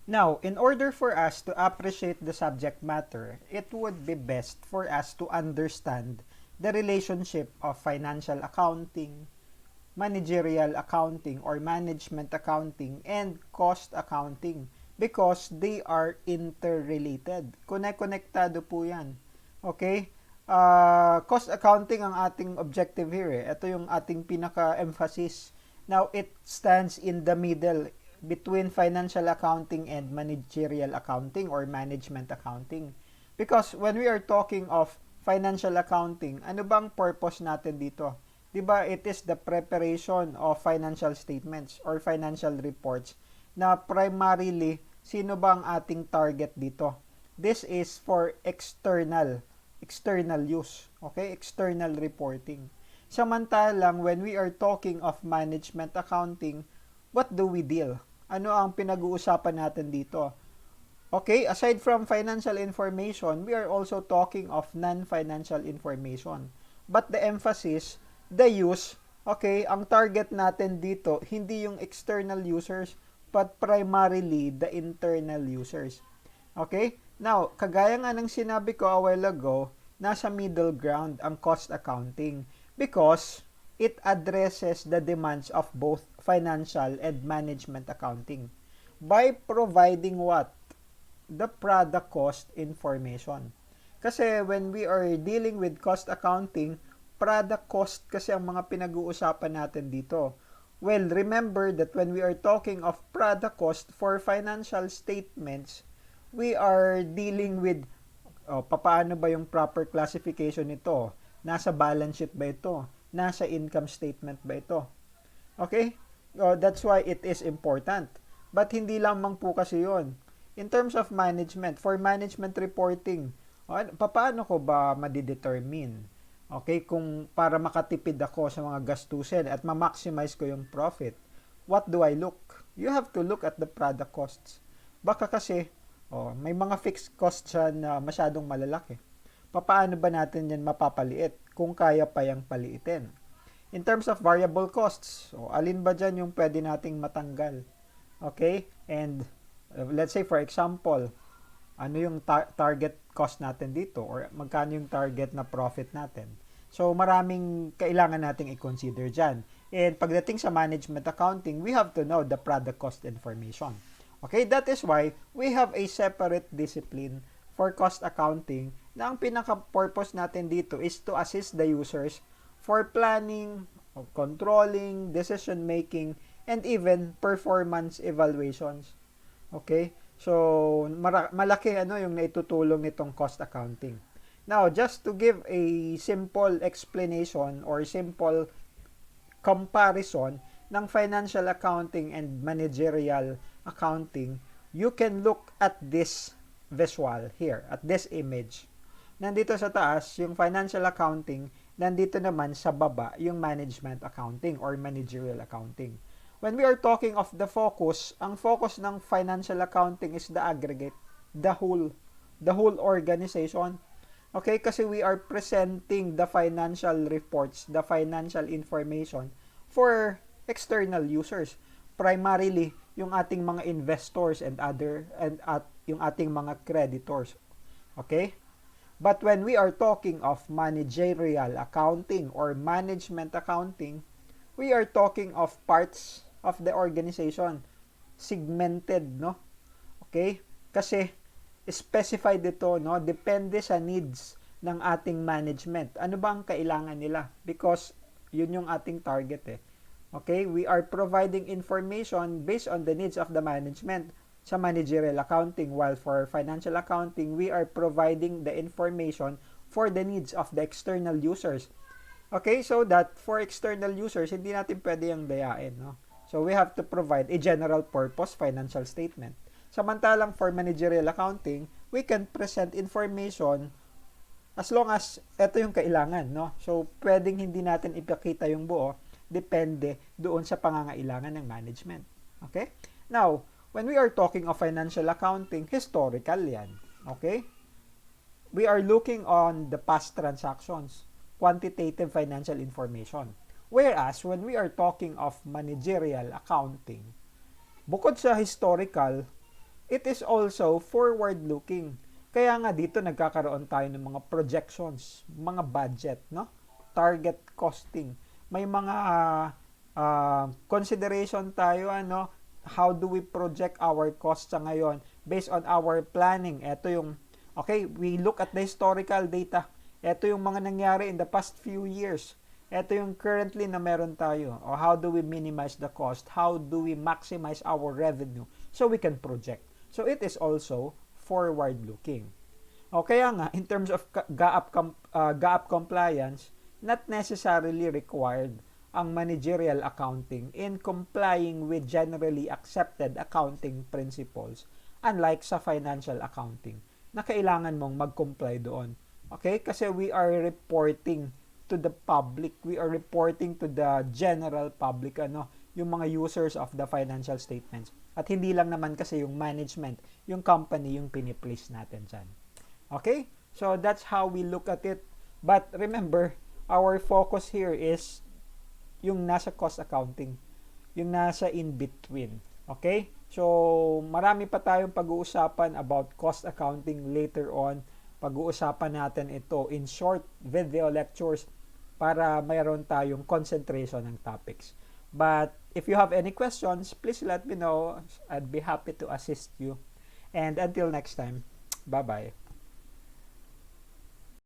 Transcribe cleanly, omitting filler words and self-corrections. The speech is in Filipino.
Now, in order for us to appreciate the subject matter, it would be best for us to understand the relationship of financial accounting, managerial accounting or management accounting, and cost accounting because they are interrelated. Konektado po yan. Okay? Cost accounting ang ating objective here. Ito yung ating pinaka-emphasis. Now, it stands in the middle between financial accounting and managerial accounting or management accounting. Because when we are talking of financial accounting, ano bang purpose natin dito? 'Di ba? It is the preparation of financial statements or financial reports na primarily sino ba ang ating target dito? This is for external use, okay? External reporting. Samantalang when we are talking of management accounting, what do we deal? Ano ang pinag-uusapan natin dito? Okay, aside from financial information, we are also talking of non-financial information. But the emphasis, the use, okay, ang target natin dito, hindi yung external users, but primarily the internal users. Okay? Now, kagaya nga ng sinabi ko a while ago, nasa middle ground ang cost accounting because it addresses the demands of both financial and management accounting by providing what? The product cost information. Kasi when we are dealing with cost accounting, product cost kasi ang mga pinag-uusapan natin dito. Well, remember that when we are talking of product cost for financial statements, we are dealing with papaano ba yung proper classification nito? Nasa balance sheet ba ito? Nasa income statement ba ito? Okay? That's why it is important. But hindi lamang po kasi yun. In terms of management, for management reporting, paano ko ba madidetermine? Okay, kung para makatipid ako sa mga gastusin at ma-maximize ko yung profit, what do I look? You have to look at the product costs. Baka kasi, may mga fixed costs siya na masyadong malalaki. Paano ba natin yan mapapaliit kung kaya pa yung paliitin? In terms of variable costs, alin ba dyan yung pwede nating matanggal? Okay? And let's say for example, ano yung target cost natin dito or magkano yung target na profit natin. So maraming kailangan nating i-consider dyan. And pagdating sa management accounting, we have to know the product cost information. Okay, that is why we have a separate discipline for cost accounting na ang pinaka-purpose natin dito is to assist the users for planning, controlling, decision making, and even performance evaluations. Okay? So, malaki yung naitutulong nitong cost accounting. Now, just to give a simple explanation or simple comparison ng financial accounting and managerial accounting, you can look at this visual here, at this image. Nandito sa taas, yung financial accounting, nandito naman sa baba, yung management accounting or managerial accounting. When we are talking of the focus, ang focus ng financial accounting is the aggregate, the whole organization. Okay, kasi we are presenting the financial reports, the financial information for external users. Primarily, yung ating mga investors and yung ating mga creditors. Okay? But when we are talking of managerial accounting or management accounting, we are talking of parts of the organization, segmented, no? Okay? Kasi specified ito, no? Depende sa needs ng ating management. Ano ba ang kailangan nila? Because yun yung ating target eh. Okay? We are providing information based on the needs of the management sa managerial accounting, while for financial accounting, we are providing the information for the needs of the external users. Okay? So that for external users, hindi natin pwede yung dayain, no? So we have to provide a general purpose financial statement. Samantalang for managerial accounting, we can present information as long as ito yung kailangan, no? So pwedeng hindi natin ipakita yung buo, depende doon sa pangangailangan ng management. Okay? Now, when we are talking of financial accounting, historical yan. Okay? We are looking on the past transactions, quantitative financial information. Whereas, when we are talking of managerial accounting, bukod sa historical, it is also forward-looking. Kaya nga dito nagkakaroon tayo ng mga projections, mga budget, no? Target costing. May mga consideration tayo, ano, how do we project our costs sa ngayon based on our planning. Ito yung, okay, we look at the historical data. Ito yung mga nangyari in the past few years. Ito yung currently na meron tayo. O how do we minimize the cost? How do we maximize our revenue so we can project? So it is also forward-looking. O kaya nga, in terms of GAAP compliance, not necessarily required ang managerial accounting in complying with generally accepted accounting principles, unlike sa financial accounting na kailangan mong mag-comply doon. Okay? Kasi we are reporting to the public. We are reporting to the general public, ano, yung mga users of the financial statements. At hindi lang naman kasi yung management, yung company yung piniplace natin dyan. Okay? So that's how we look at it. But remember, our focus here is yung nasa cost accounting, yung nasa in-between. Okay? So, marami pa tayong pag-uusapan about cost accounting later on. Pag-uusapan natin ito in short video lectures para mayroon tayong concentration ng topics. But if you have any questions, please let me know. I'd be happy to assist you. And until next time, bye-bye.